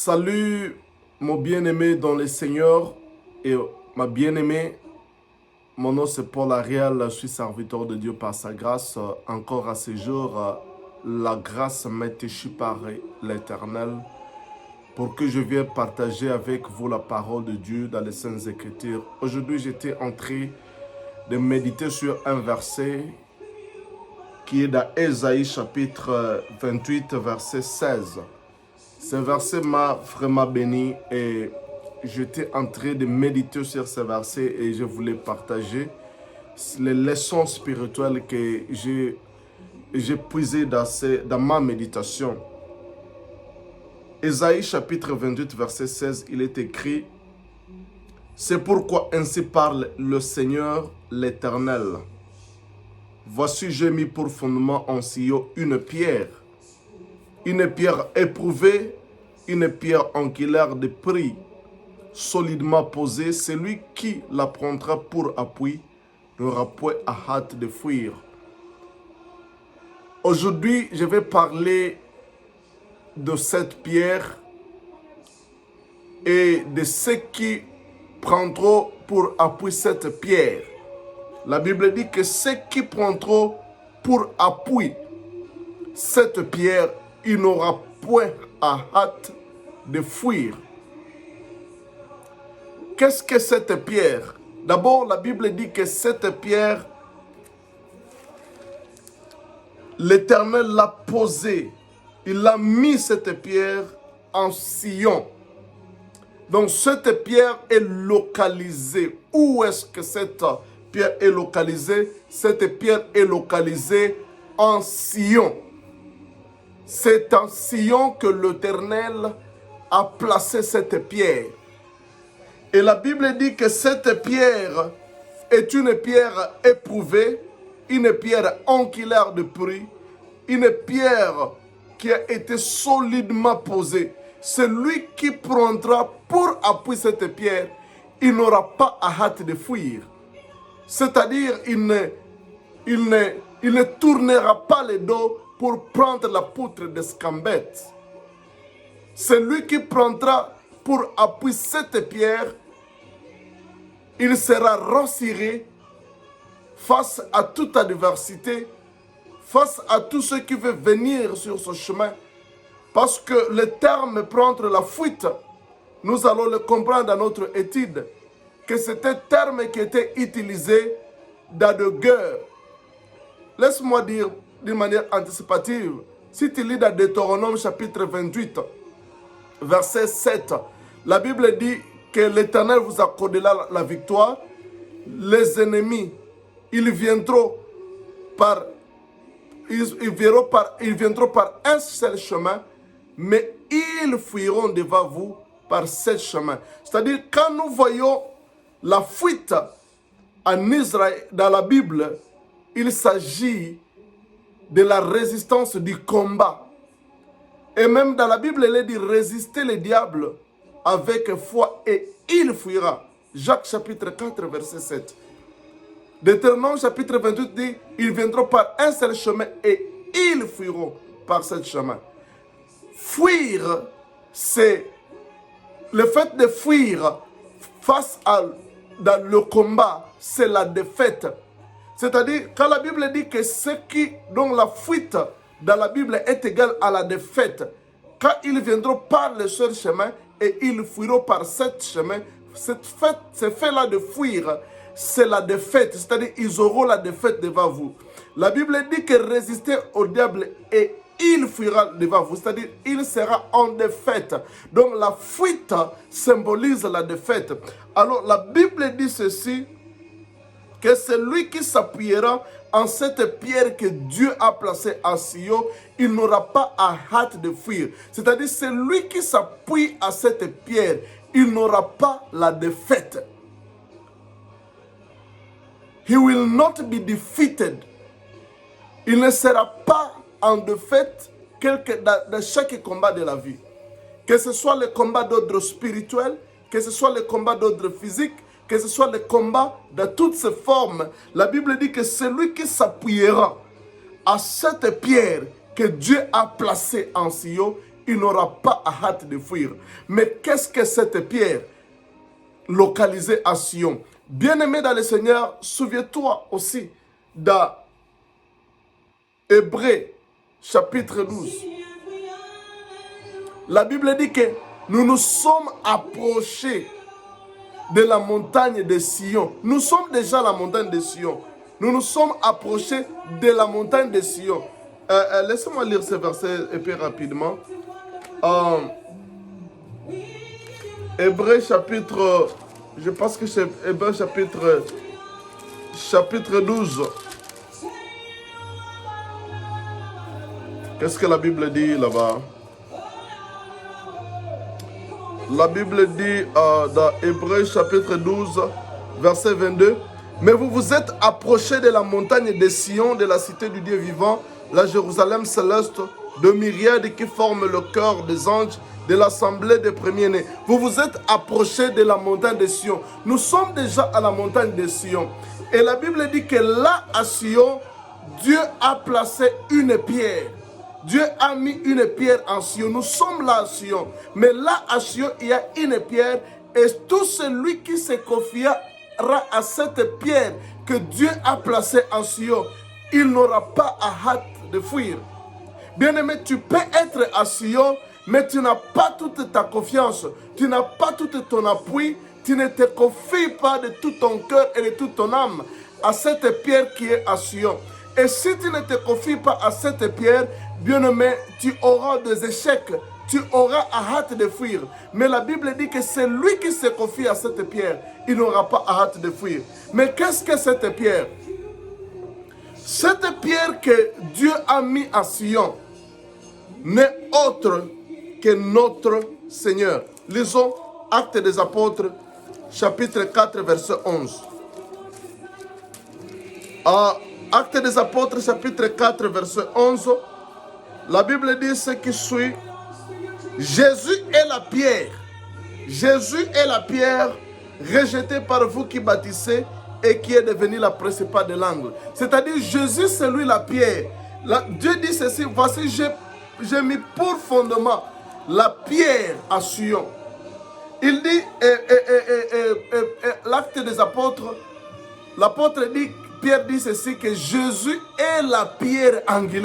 Salut mon bien-aimé dans le Seigneur et ma bien-aimée. Mon nom c'est Paul Ariel, je suis serviteur de Dieu par sa grâce. Encore à ce jour, la grâce m'est échue par l'Éternel pour que je vienne partager avec vous la parole de Dieu dans les Saintes Écritures. Aujourd'hui, j'étais en train de méditer sur un verset qui est dans Ésaïe chapitre 28, verset 16. Ce verset m'a vraiment béni et j'étais en train de méditer sur ce verset et je voulais partager les leçons spirituelles que j'ai puisées dans ma méditation. Ésaïe chapitre 28, verset 16, il est écrit « C'est pourquoi ainsi parle le Seigneur l'Éternel. Voici, j'ai mis pour fondement en Sion une pierre éprouvée, une pierre angulaire de prix, solidement posée. Celui qui la prendra pour appui n'aura point à hâte de fuir. » Aujourd'hui, je vais parler de cette pierre et de ceux qui prendront pour appui cette pierre. La Bible dit que ceux qui prendront pour appui cette pierre, il n'aura point à hâte de fuir. Qu'est-ce que cette pierre? D'abord, la Bible dit que cette pierre, l'Éternel l'a posée. Il a mis cette pierre en Sion. Donc, cette pierre est localisée. Où est-ce que cette pierre est localisée? Cette pierre est localisée en Sion. C'est en Sion que l'Éternel a placé cette pierre. Et la Bible dit que cette pierre est une pierre éprouvée, une pierre angulaire de prix, une pierre qui a été solidement posée. Celui qui prendra pour appui cette pierre, il n'aura pas à hâte de fuir. C'est-à-dire, il ne tournera pas le dos pour prendre la poutre d'escambette. Celui qui prendra pour appui cette pierre, il sera rassuré face à toute adversité, face à tout ce qui veut venir sur ce chemin. Parce que le terme prendre la fuite, nous allons le comprendre dans notre étude, que c'était un terme qui était utilisé dans de guerres. Laisse-moi dire d'une manière anticipative, si tu lis dans Deutéronome chapitre 28, verset 7, la Bible dit que l'Éternel vous accordera la victoire. Les ennemis, ils viendront par un seul chemin, mais ils fuiront devant vous par 7 chemins. C'est-à-dire, quand nous voyons la fuite en Israël dans la Bible, il s'agit de la résistance du combat. Et même dans la Bible, il est dit résister le diable avec foi et il fuira. Jacques chapitre 4, verset 7. Deutéronome chapitre 28 dit, ils viendront par un seul chemin et ils fuiront par 7 chemins. Fuir, c'est le fait de fuir face dans le combat, c'est la défaite. C'est-à-dire, quand la Bible dit que dont la fuite dans la Bible est égale à la défaite, quand ils viendront par le seul chemin et ils fuiront par 7 chemins, ce fait-là de fuir, c'est la défaite. C'est-à-dire, ils auront la défaite devant vous. La Bible dit que résister au diable et il fuira devant vous, c'est-à-dire il sera en défaite. Donc la fuite symbolise la défaite. Alors la Bible dit ceci, que celui qui s'appuiera en cette pierre que Dieu a placée en Sion, il n'aura pas à hâte de fuir. C'est-à-dire celui qui s'appuie à cette pierre, il n'aura pas la défaite. He will not be defeated. Il ne sera pas en défaite dans chaque combat de la vie. Que ce soit le combat d'ordre spirituel, que ce soit le combat d'ordre physique, que ce soit le combat de toutes ses formes. La Bible dit que celui qui s'appuiera à cette pierre que Dieu a placée en Sion, il n'aura pas hâte de fuir. Mais qu'est-ce que cette pierre localisée à Sion? Bien-aimé dans le Seigneur, souviens-toi aussi dans Hébreux chapitre 12. La Bible dit que nous nous sommes approchés de la montagne de Sion. Nous sommes déjà à la montagne de Sion. Nous nous sommes approchés de la montagne de Sion. Laissez-moi lire ce verset un peu rapidement. Hébreux chapitre, je pense que c'est Hébreux chapitre 12. Qu'est-ce que la Bible dit là-bas? La Bible dit dans Hébreux chapitre 12, verset 22, « Mais vous vous êtes approchés de la montagne de Sion, de la cité du Dieu vivant, la Jérusalem céleste, de myriades qui forment le cœur des anges, de l'assemblée des premiers-nés. » Vous vous êtes approchés de la montagne de Sion. Nous sommes déjà à la montagne de Sion. Et la Bible dit que là, à Sion, Dieu a placé une pierre. Dieu a mis une pierre en Sion. Nous sommes là à Sion. Mais là à Sion, il y a une pierre. Et tout celui qui se confiera à cette pierre que Dieu a placée en Sion, il n'aura pas hâte de fuir. Bien-aimé, tu peux être à Sion, mais tu n'as pas toute ta confiance. Tu n'as pas tout ton appui. Tu ne te confies pas de tout ton cœur et de toute ton âme à cette pierre qui est à Sion. Et si tu ne te confies pas à cette pierre, bien-aimé, tu auras des échecs, tu auras hâte de fuir. Mais la Bible dit que c'est lui qui se confie à cette pierre, il n'aura pas hâte de fuir. Mais qu'est-ce que cette pierre? Cette pierre que Dieu a mis à Sion n'est autre que notre Seigneur. Lisons Actes des Apôtres, chapitre 4, verset 11. Actes des Apôtres, chapitre 4, verset 11, la Bible dit ce qui suit. Jésus est la pierre. Jésus est la pierre rejetée par vous qui bâtissez et qui est devenue la principale de l'angle. C'est-à-dire, Jésus, c'est lui la pierre. Dieu dit ceci, voici, j'ai mis pour fondement la pierre à Sion. Il dit, l'acte des apôtres, l'apôtre dit, Pierre dit ceci, que Jésus est la pierre angulaire.